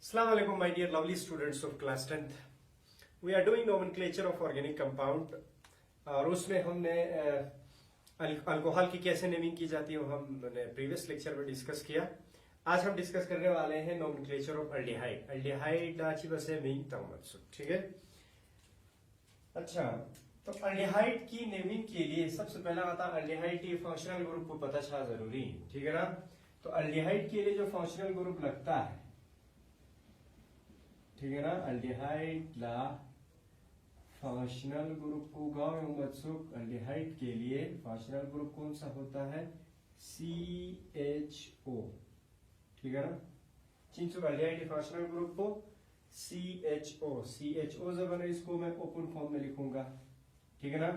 Assalamu alaikum, my dear lovely students of class 10th. We are doing nomenclature of organic compound. और उसमें हमने alcohol की कैसे naming की जाती है वो हमने प्रीवियस लेक्चर में डिस्कस किया. आज हम डिस्कस करने वाले हैं नोमेनक्लेचर ऑफ अल्डिहाइड. अल्डिहाइड अच्छी बस है मीन तमत्सु, ठीक है. अच्छा, तो अल्डिहाइड की नेमिंग के लिए सबसे पहला आता है अल्डिहाइड की फंक्शनल ग्रुप को पता छा जरूरी है, ठीक है ना. तो अल्डिहाइड के लिए जो फंक्शनल ग्रुप लगता है, ठीक है ना, अल्डिहाइड ला फंक्शनल ग्रुप को गाँव उत्सुक. अल्डिहाइड के लिए फंक्शनल ग्रुप कौन सा होता है? CHO, ठीक है ना. चिंचुक अल्डिहाइड के फंक्शनल ग्रुप को CHO जब बने इसको मैं ओपन फॉर्म में लिखूंगा, ठीक है ना.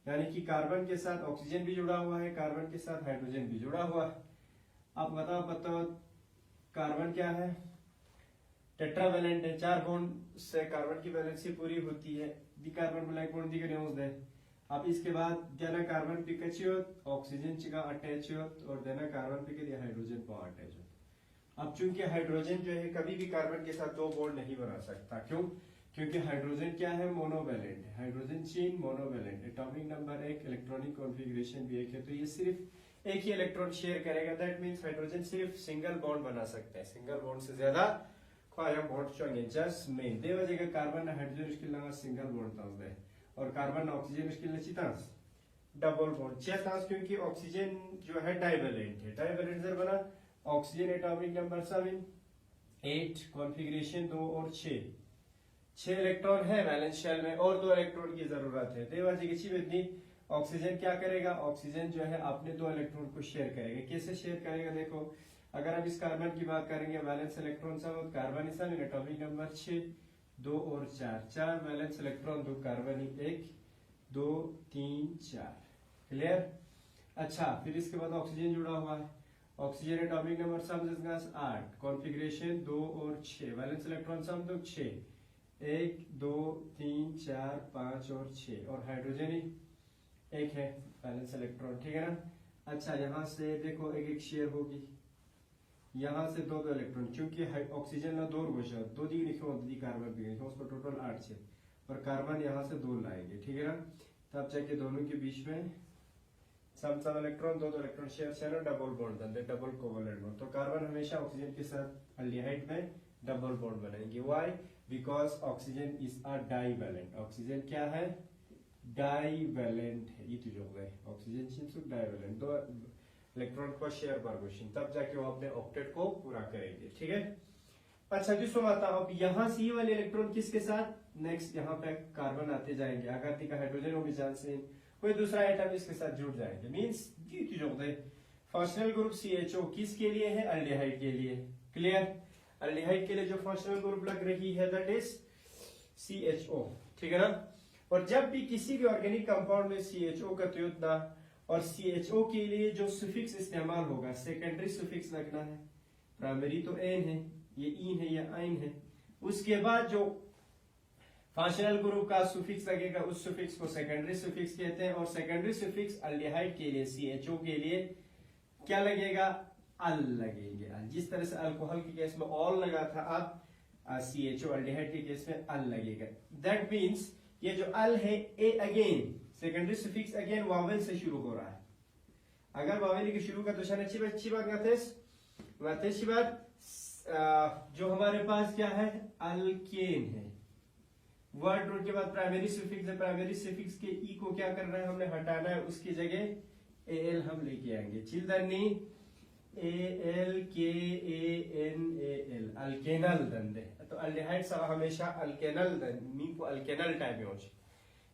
यानी कि कार्बन के साथ ऑक्सीजन भी जुड़ा हुआ है, कार्बन के साथ हाइड्रोजन भी जुड़ा हुआ है. अब बताओ कार्बन क्या है? टेट्रावेलेंट है. 4 बॉन्ड से कार्बन की वैलेंसी पूरी होती है. दी कार्बन ब्लैक बॉन्ड दी न्यूज दे. अब इसके बाद देना कार्बन पिक ऑक्सीजन चिका अटैच और देना कार्बन पिक हाइड्रोजन को अटैच. अब चूंकि हाइड्रोजन जो है कभी भी कार्बन के साथ 2 बॉन्ड नहीं बना सकता. क्यों? क्योंकि हाइड्रोजन क्या है? मोनोवैलेंट है. Hydrogen chain monovalent. Atomic number 1, electronic configuration भी 1 है, तो ये सिर्फ एक ही इलेक्ट्रॉन शेयर करेगा. दैट मींस हाइड्रोजन सिर्फ सिंगल बॉन्ड बना सकते हैं. सिंगल बॉन्ड से ज्यादा ख्वाहिश बॉन्ड चाहिए जस्ट में दे वजह कार्बन हाइड्रोजन मुश्किल लगा सिंगल बॉन्ड तास दे और कार्बन ऑक्सीजन मुश्किल लची तास डबल बॉन्ड चेतास. क्योंकि ऑक्सीजन जो है डाइवेलेंट है. डाइवेलेंट जर बना ऑक्सीजन एटॉमिक नंबर 7 8, कॉन्फ़िगरेशन 2 और 6 इलेक्ट्रॉन है वैलेंस शेल में और 2 इलेक्ट्रॉन की जरूरत है. दे वजह की इतनी ऑक्सीजन क्या करेगा? ऑक्सीजन जो है अपने 2 इलेक्ट्रॉन को शेयर करेगा. कैसे शेयर करेगा? देखो, अगर हम इस कार्बन की बात करेंगे वैलेंस इलेक्ट्रॉन सब कार्बन एटॉमिक नंबर 6 2 और 4 वैलेंस इलेक्ट्रॉन 2 कार्बन 1 2 3 4. क्लियर? अच्छा, फिर इसके बाद ऑक्सीजन जुड़ा हुआ है. ऑक्सीजन एटॉमिक नंबर सब 8, कॉन्फ़िगरेशन 2 और 6, वैलेंस इलेक्ट्रॉन सब 6 1 2 3 4 5 और 6 और हाइड्रोजन ही 1 है वैलेंस इलेक्ट्रॉन, ठीक है ना. अच्छा, यहाँ से देखो एक शेयर होगी. यहाँ से 2 इलेक्ट्रॉन क्योंकि ऑक्सीजन ना 2 गोशा 2 दी लिखो दी कार्बन भी लिखो उसको टोटल 8 है और कार्बन यहाँ से 2 लाएंगे, ठीक है ना. तब जाके दोनों के बीच में सब इलेक्ट्रॉन 2 इलेक्ट्रॉन शेयर से ना डबल बॉन्ड बनते, डबल कोवलेंट बॉन्ड. तो कार्बन हमेशा ऑक्सीजन के साथ अल्डिहाइड में डबल बॉन्ड बनाएंगे. Why? Because oxygen is a divalent. Oxygen क्या है? डाइवेलेंट है. ये तो जो है ऑक्सीजन सिर्फ डाइवेलेंट 2 इलेक्ट्रॉन को शेयर परगोशन, तब जाके वो अपने ऑक्टेट को पूरा करेंगे, ठीक है. अच्छा, जिसको आता अब यहाँ से ये वाले इलेक्ट्रॉन किसके साथ? नेक्स्ट यहाँ पे कार्बन आते जाएंगे. अगर का हाइड्रोजन हो भी चांस है कोई दूसरा आइटम इसके साथ जुड़ जाएंगे. मींस फंक्शनल ग्रुप CHO किसके लिए है? अल्डिहाइड के लिए. क्लियर? अल्डिहाइड के लिए जो फंक्शनल ग्रुप लग रही है दैट इज CHO, ठीक है ना. और जब भी किसी भी ऑर्गेनिक कंपाउंड में CHO का त्योतना और CHO के लिए जो सुफिक्स इस्तेमाल होगा, सेकेंडरी सुफिक्स लगना है. प्राइमरी तो एन है, ये इन है या आइन है. उसके बाद जो फंक्शनल ग्रुप का सुफिक्स लगेगा उस सुफिक्स को सेकेंडरी सुफिक्स कहते हैं. और सेकेंडरी सुफिक्स अल्डिहाइड के लिए CHO के लिए क्या लगेगा? अल लगेगा. जिस तरह से अल्कोहल के केस में ऑल लगा था, अब CHO अल्डिहाइड के केस में अल लगेगा. दैट मीन्स ये जो अल है ए again secondary suffix again vowel से शुरू हो रहा है. अगर वावेल के शुरू का तो अच्छी बात जो हमारे पास क्या है? अल्केन है. वर्ड रूट के बाद प्राइमरी सुफिक्स है. प्राइमरी सुफिक्स के ई को क्या करना है? हमने हटाना है. उसकी जगह AL हम लेके आएंगे. चिल्ड्रनी ALKANAL अल्केनल दंदे. तो अल्डिहाइड हमेशा अल्केनल नी को अल्केनल टाइप में हो.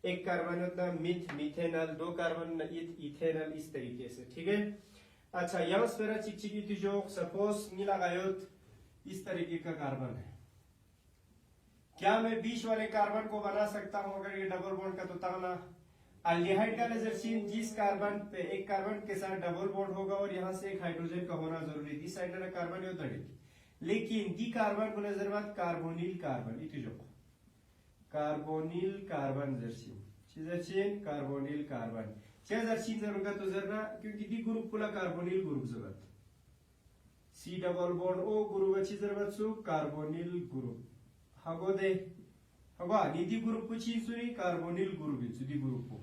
एक कार्बन होता है मिथेनल, 2 कार्बन इथेनल, इस तरीके से, ठीक है. अच्छा, यहाँ स्पेरा चिकचिकी जो सपोज मिला गायोत इस तरीके का कार्बन है. क्या मैं बीच वाले कार्बन को बना सकता हूं अगर ये डबल बॉन्ड का? तो ताना अल्डिहाइड का नजरशीन जिस कार्बन पे एक कार्बन के साथ डबल बॉन्ड होगा और यहाँ से एक हाइड्रोजन का होना जरूरी है. दिस साइड का कार्बन होता है, लेकिन दी कार्बन को नजर बात कार्बोनिल कार्बन इतने कार्बोनिल कार्बन जर्सीन कार्बोनिल कार्बन जरूरत तो जरना क्योंकि दी ग्रुप पुला कार्बोनिल ग्रुप जरूरत C double bond O group अच्छी जरूरत सु कार्बोनिल ग्रुप हगो दे हगो निधि ग्रुप कुछ ही सुनी कार्बोनिल ग्रुप इस ग्रुप को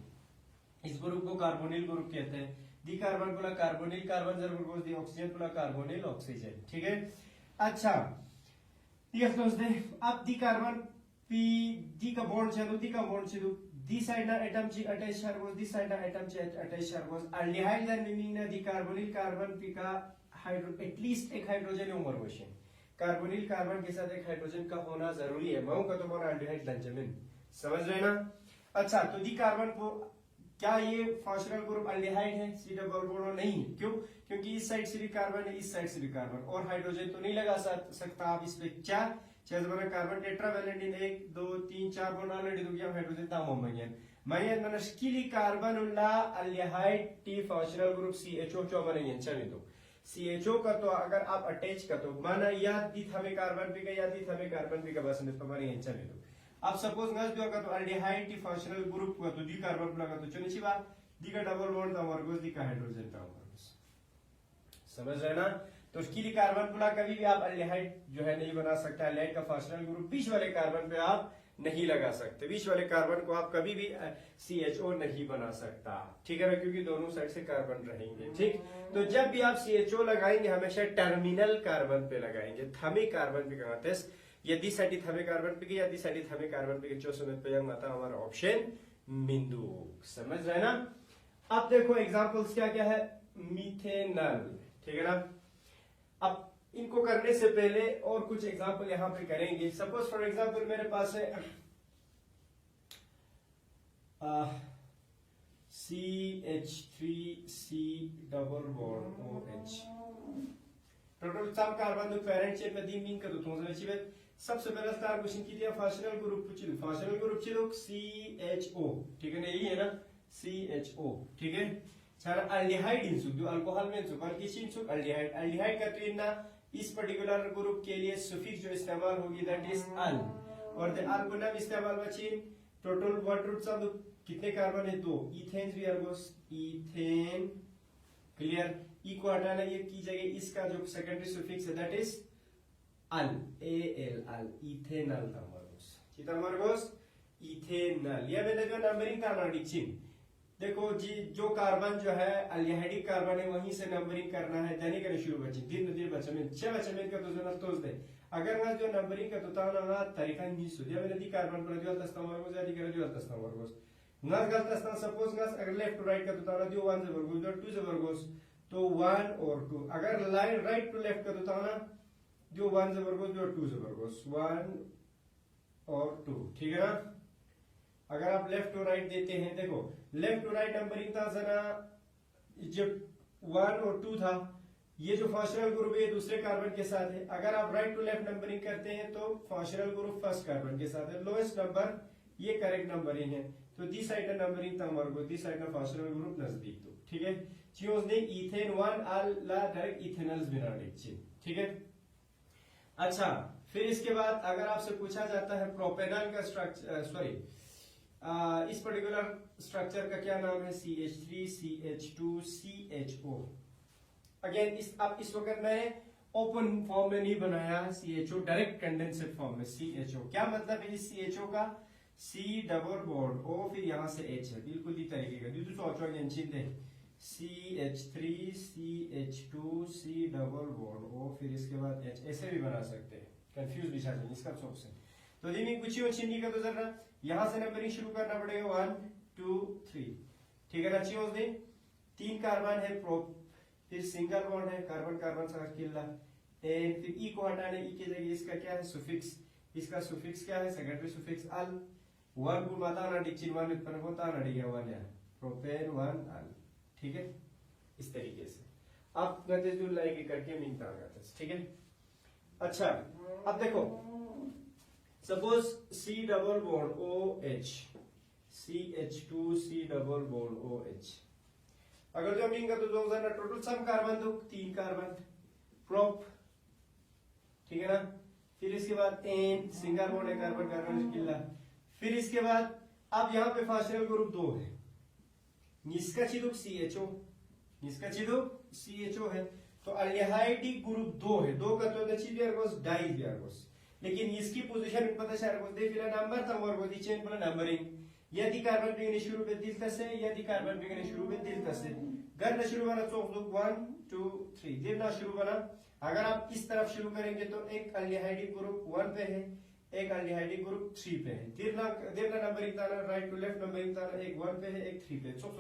इस ग्रुप को कार्बोनिल ग्रुप कहते हैं दी कार्बन पुला कार्बोनिल कार्बन जरूर बोल दी ऑक्सीजन पुला कार्बोनिल ऑक्सीजन ठीक है। अच्छा यस दोस्तों अब दी कार्बन पी दी का बॉन्ड चलो दी का बॉन्ड चलो दी साइड ना एटम ची अटैच चार्ज दी साइड ना एटम ची अटैच चार्ज अल्डिहाइड जन मीनिंग ना दी कार्बोनिल कार्बन पी का हाइड्रो एटलीस्ट एक हाइड्रोजन उम्र क्वेश्चन कार्बोनिल कार्बन के साथ एक हाइड्रोजन का होना जरूरी है मैं का तो मोर अल्डिहाइड लंचमिन समझ रहे ना। अच्छा तो दी कार्बन को क्या ये फंक्शनल ग्रुप अल्डिहाइड है सी डबल बॉन्ड नहीं है क्यों क्योंकि इस साइड से भी कार्बन है इस साइड से भी कार्बन और हाइड्रोजन तो नहीं लगा सकता आप इस पे चार बना कार्बन टेट्रावैलेंट 1 2 3 4 बॉन्ड ऑलरेडी दो गया हाइड्रोजन तामो मयन मन स्किली कार्बन उल्ला अल्डिहाइड टी फंक्शनल ग्रुप CHO चो बनेंगे चलिए तो CHO का तो अगर आप अटैच कर तो माना या दी थमे कार्बन पे का या दी थमे कार्बन पे का बस में तो बनेंगे चलिए तो अब सपोज गस जो का तो अल्डिहाइड टी फंक्शनल ग्रुप का तो दी कार्बन लगा तो चुनिची बात दी का डबल बॉन्ड का वर्गोस दी का हाइड्रोजन का वर्गोस समझ रहे ना। तो उसके लिए कार्बन पुला कभी भी आप अल्डिहाइड जो है नहीं बना सकता अल्डिहाइड का फंक्शनल ग्रुप बीच वाले कार्बन पे आप नहीं लगा सकते बीच वाले कार्बन को आप कभी भी CHO नहीं बना सकता ठीक है ना क्योंकि दोनों साइड से कार्बन रहेंगे ठीक। तो जब भी आप CHO लगाएंगे हमेशा टर्मिनल कार्बन पे लगाएंगे थमे कार्बन पे कहते हैं यदि साठी थमे कार्बन पे यदि साठी थमे कार्बन पे जो समय पे माता हमारा ऑप्शन बिंदु समझ रहे ना। अब देखो एग्जांपल्स क्या क्या है मीथेनॉल ठीक है ना। अब इनको करने से पहले और कुछ एग्जांपल यहां पे करेंगे सपोज फॉर एग्जांपल मेरे पास है CH3C double bond OH total sum carbon दो पेरेंट चेन में दी मीन का दो सबसे पहला स्टार क्वेश्चन की दिया फंक्शनल ग्रुप चिलो CHO ठीक है ना यही है ना CHO ठीक है सारा अल्डिहाइड इनसुक जो अल्कोहल में इनसुक और किसी इनसुक अल्डिहाइड का तो ना इस पर्टिकुलर ग्रुप के लिए सुफिक्स जो इस्तेमाल होगी दैट इज अल और द अल को नाम इस्तेमाल बचिन टोटल वर्ड रूट सब कितने कार्बन है दो इथेन भी अर्गोस इथेन क्लियर ई को हटाना ये की जगह इसका जो सेकेंडरी सुफिक्स है दैट इज अल AL इथेनॉल तमर्गोस चितमर्गोस इथेनॉल ये मैंने जो नंबरिंग का नाडिचिन देखो जी जो कार्बन जो है अल्डिहाइडिक कार्बन है वहीं से नंबरिंग करना है जाने के शुरू बची दिन बच्चे में छह बच्चे में का तो जना तोज दे अगर ना जो नंबरिंग का तो ताना तरीका नहीं सुदिया मैंने दी कार्बन पर जो तस्ता वर्गोस यानी कर जो तस्ता वर्गोस नस गलत तस्ता सपोज नस अगर लेफ्ट टू राइट का तो ताना जो 1 से वर्गोस जो 2 से वर्गोस तो 1 और 2 अगर लाइन राइट टू लेफ्ट का तो ताना जो 1 से वर्गोस जो 2 से वर्गोस 1 और 2 ठीक है ना। अगर आप लेफ्ट टू राइट देते हैं देखो लेफ्ट टू राइट नंबरिंग था जरा जब 1 और 2 था ये जो फंक्शनल ग्रुप है दूसरे कार्बन के साथ है अगर आप राइट टू लेफ्ट नंबरिंग करते हैं तो फंक्शनल ग्रुप फर्स्ट कार्बन के साथ है लोएस्ट नंबर ये करेक्ट नंबरिंग है तो दी साइड का नंबरिंग था वर्गो दी साइड का फंक्शनल ग्रुप नजदीक तो ठीक है चीज ने इथेन 1 अल ला डायरेक्ट इथेनॉल्स बिना ठीक है। अच्छा फिर इसके बाद अगर आपसे पूछा जाता है प्रोपेनॉल का स्ट्रक्चर इस पर्टिकुलर स्ट्रक्चर का क्या नाम है CH3 CH2 CHO अगेन इस वक्त मैंने ओपन फॉर्म में नहीं बनाया CHO डायरेक्ट कंडेंसेट फॉर्म में CHO क्या मतलब है इस CHO का C डबल बॉन्ड O फिर यहां से H है बिल्कुल इसी तरीके का दूसरा सोचो Chinte CH3 CH2 C double bond O फिर इसके बाद H ऐसे भी बना सकते हैं कंफ्यूज भी शायद इसका ऑप्शन तो जी में कुछ चिन्ह का तो जरा यहां से नंबरिंग शुरू करना पड़ेगा 1 2 3 ठीक है ना अच्छी होती 3 कार्बन है प्रोप फिर सिंगल बॉन्ड है कार्बन कार्बन से किल्ला एंड फिर ई को हटाने ई की जगह इसका क्या है सुफिक्स इसका सुफिक्स क्या है सेकेंडरी सुफिक्स अल 1 को माता ना डिक्चिन 1 उत्पन्न होता ना डिगा 1 है प्रोपेन 1 अल ठीक है इस तरीके से अब गते जो लाइक करके मिलता है ठीक है। अच्छा अब देखो suppose C double bond OH CH2 C double bond OH अगर जो मिलेगा तो जो ना टोटल सम कार्बन दो 3 कार्बन प्रोप ठीक है ना फिर इसके बाद N सिंगल बॉन्ड है कार्बन कार्बन किल्ला फिर इसके बाद अब यहाँ पे फंक्शनल ग्रुप 2 है निष्का चिदुक CHO है तो अल्डिहाइड ग्रुप 2 है, 2 का तो द चिप डाई बियारगोस, लेकिन इसकी पोजीशन पता शारगोस दे फिला नंबर तम वर्गो दी चेन पला नंबरिंग यदि कार्बन बिगने शुरू में दिल तसे यदि कार्बन बिगने शुरू में दिल तसे घर ना शुरू बना चौक 1 2 3 दिल ना शुरू बना। अगर आप इस तरफ शुरू करेंगे तो एक अल्डिहाइड ग्रुप 1 पे है, एक अल्डिहाइड ग्रुप 3 पे है। दिल ना नंबरिंग ताना राइट टू लेफ्ट नंबरिंग ताना एक 1 पे है एक 3 पे, चौक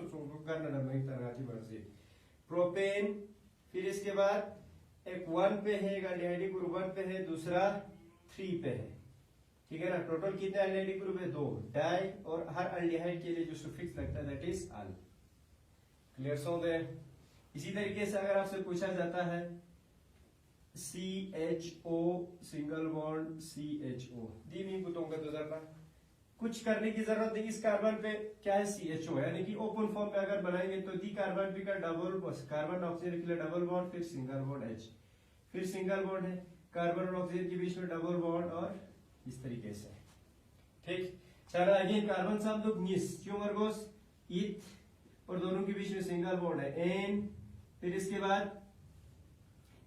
घर ना नंबरिंग ताना आती मर्जी। प्रोपेन फिर इसके बाद एक 1 पे है, एक अल्डिहाइड ग्रुप 1 पे है, दूसरा 3 पे है, ठीक है ना। टोटल कितने अल्डिहाइड ग्रुप है? 2 डाई, और हर अल्डिहाइड के लिए जो सुफिक्स लगता है दैट इज अल। क्लियर सो दे। इसी तरीके से अगर आपसे पूछा जाता है CHO सिंगल बॉन्ड CHO दी मी बुतोंगा तो जरा कुछ करने की जरूरत नहीं। इस कार्बन पे क्या है CHO, यानी कि ओपन फॉर्म में अगर बनाएंगे तो दी कार्बन पे का डबल कार्बन ऑक्सीजन के लिए डबल बॉन्ड, फिर सिंगल बॉन्ड H, फिर सिंगल बॉन्ड है कार्बन और ऑक्सीजन के बीच में डबल बॉन्ड, और इस तरीके से, ठीक। चलो अगेन कार्बन सब लोग निस क्यों वर्गोस इथ, और दोनों के बीच में सिंगल बॉन्ड है N, फिर इसके बाद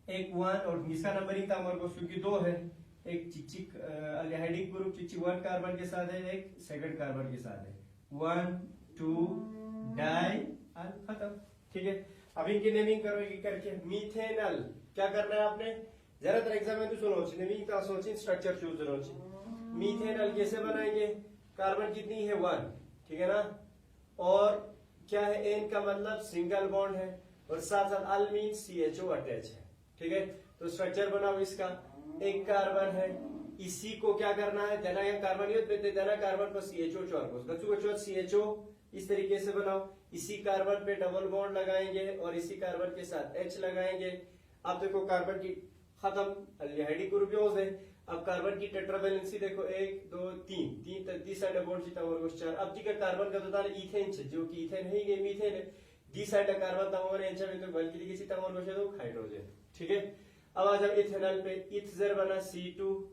एक 1, और इसका नंबरिंग था वर्गोस क्योंकि 2 है, एक चिक अल्डिहाइडिक ग्रुप चिक 1 कार्बन के साथ है, एक सेकंड कार्बन के साथ है, 1 2 डाई अल खत्म, ठीक है। अब इनकी नेमिंग करोगे करके मीथेनल क्या करना है आपने जरा तर एग्जाम में तो सुनो नेमिंग का सोचिन स्ट्रक्चर चूज करो। मीथेनल कैसे बनाएंगे? कार्बन कितनी है 1, ठीक है ना, और क्या है N का मतलब सिंगल बॉन्ड है, और साथ साथ अल मीन CHO अटैच है, ठीक है। तो स्ट्रक्चर बनाओ इसका, एक कार्बन है, इसी को क्या करना है देना या कार्बन देना कार्बन पर CHO चौरकोस बच्चों को CHO इस तरीके से बनाओ। इसी कार्बन पे डबल बॉन्ड लगाएंगे और इसी कार्बन के साथ H लगाएंगे। अब देखो कार्बन की खत्म अल्डिहाइड ग्रुप यूज है। अब कार्बन की टेट्रावैलेंसी देखो 1 2 3 3 दी साइड बॉन्ड जीता और 4। अब ठीक है कार्बन का तो इथेन छे जो कि इथेन है ये मीथेन है। दी साइड कार्बन तमोर एंचा में तो बल्कि लिखी सीता और तो हाइड्रोजन, ठीक है। अब आ जाओ इथेनॉल पे, इथजर बना C2,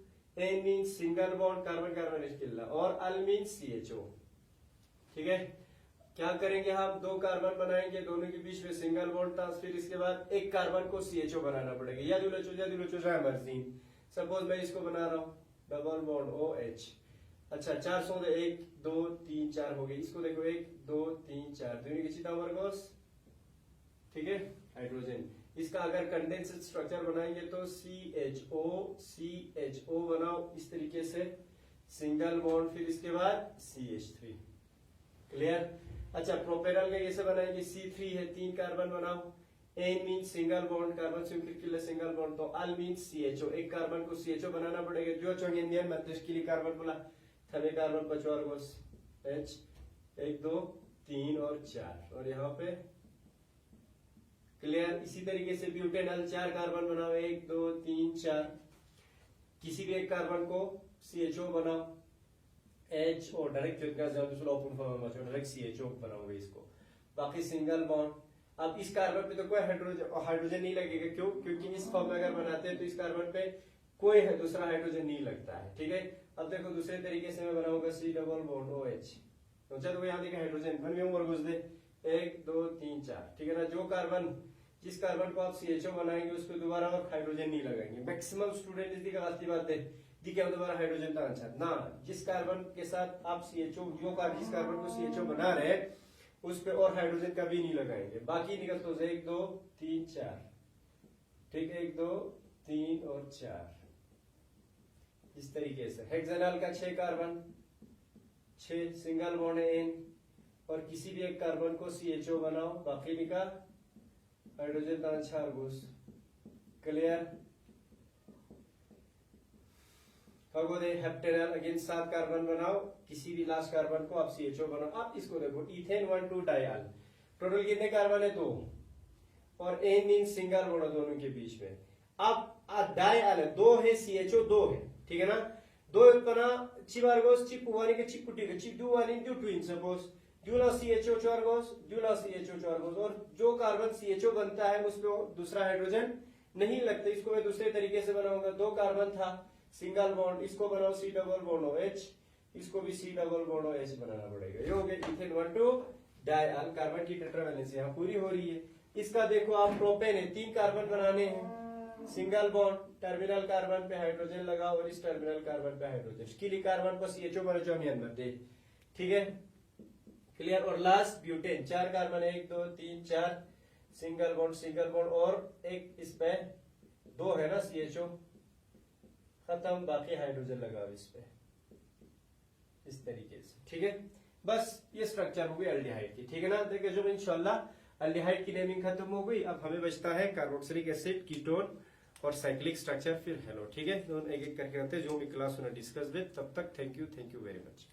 N means single bond carbon carbon इसकिल्ला, और अल मींस CHO, ठीक है। क्या करेंगे हम 2 कार्बन बनाएंगे, दोनों के बीच में सिंगल बॉन्ड था, फिर इसके बाद एक कार्बन को CHO बनाना पड़ेगा, या दुलो चाहे मर्जी। सपोज मैं इसको बना रहा हूँ डबल बॉन्ड OH, अच्छा 4 सौ 1 2 3 4 हो गई। इसको देखो 1 2 3 4 दोनों की चिता वर्गोस, ठीक है, हाइड्रोजन। इसका अगर कंडेंस्ड स्ट्रक्चर बनाएंगे तो CHO बनाओ इस तरीके से, सिंगल बॉन्ड, फिर इसके बाद CH3, क्लियर। अच्छा प्रोपेनॉल का कैसे बनाएंगे? C3 है, 3 कार्बन बनाओ, N mean single bond carbon से सिंगल बॉन्ड, तो अल मीन CHO, एक कार्बन को CHO बनाना पड़ेगा जो चोंगेंदियन मध्यस्थ के लिए कार्बन बोला थमे कार्बन पचवारगोस H 1 2 3 और 4, और यहाँ पे क्लियर। इसी तरीके से ब्यूटेनॉल 4 कार्बन बनाओ 1 2 3 4, किसी भी एक कार्बन को CHO बनाओ H, और डायरेक्ट ओपन फॉर्म में डायरेक्ट CHO बनाओगे इसको, बाकी सिंगल बॉन्ड। अब इस कार्बन पे तो कोई हाइड्रोजन नहीं लगेगा, क्यों? क्योंकि इस फॉर्म में अगर बनाते हैं तो इस कार्बन पे कोई दूसरा हाइड्रोजन नहीं लगता है, ठीक है। अब देखो दूसरे तरीके से मैं बनाऊंगा C डबल बॉन्ड OH, तो चलो यहाँ देखिए हाइड्रोजन बन में और घुस दे 1 2 3 4, ठीक है ना। जो कार्बन जिस कार्बन को आप CHO बनाएंगे उस पर दोबारा और हाइड्रोजन नहीं लगाएंगे। मैक्सिमम स्टूडेंट इसकी गलती बात है दी क्या दोबारा हाइड्रोजन का आंसर ना, जिस कार्बन के साथ आप CHO जिस कार्बन को CHO बना रहे हैं उस पे और हाइड्रोजन कभी नहीं लगाएंगे। बाकी निकल तो 1 2 3 4, ठीक है, 1 2 3 और 4 इस तरीके से। हेक्सानॉल का 6 कार्बन 6 सिंगल बॉन्ड है N, और किसी भी एक कार्बन को CHO बनाओ, बाकी निका हाइड्रोजन का 4 घुस, क्लियर। हेप्टेनॉल अगेन 7 कार्बन बनाओ, किसी भी लास्ट कार्बन को आप CHO बनाओ। आप इसको देखो इथेन 1 2 डायल, टोटल कितने कार्बन है 2, और N मीन सिंगल बॉन्ड दोनों के बीच में। अब डायल है 2 है CHO 2 है, ठीक है ना। 2 बना चिबारगोस चिप वाली के चिप कुटी के चिप दो वाली दो ट्विन सपोज ड्यूला CHO चारगोस ड्यूला CHO चारगोस, और जो कार्बन CHO बनता है उस पे दूसरा हाइड्रोजन नहीं लगता। इसको मैं दूसरे तरीके से बनाऊंगा, 2 कार्बन था सिंगल बॉन्ड, इसको बनाओ C डबल बॉन्ड OH, इसको भी C डबल बॉन्ड OH बनाना पड़ेगा। ये हो गया इथेन 1 2 डायल। कार्बन की टेट्रावैलेंसी यहाँ पूरी हो रही है। इसका देखो आप प्रोपेन है, 3 कार्बन बनाने हैं, सिंगल बॉन्ड, टर्मिनल कार्बन पे हाइड्रोजन लगा और इस टर्मिनल कार्बन पे हाइड्रोजन, स्किली कार्बन को CHO बने जो अंदर दे, ठीक है, क्लियर। और last butane, 4 carbon, 1 2 3 4, single bond और एक इस पे 2 है ना CHO, खत्म, बाकी हाइड्रोजन लगा इस पे, इस तरीके से, ठीक है। बस ये स्ट्रक्चर हो गई एल्डिहाइड की, ठीक है ना। देखिए जो इंशाल्लाह एल्डिहाइड की नेमिंग खत्म हो गई। अब हमें बचता है कार्बोक्सिलिक एसिड, कीटोन और साइक्लिक स्ट्रक्चर, फिर हेलो, ठीक है। दोनों एक एक करके करते हैं, जो भी क्लास होना डिस्कस विद। तब तक थैंक यू वेरी मच।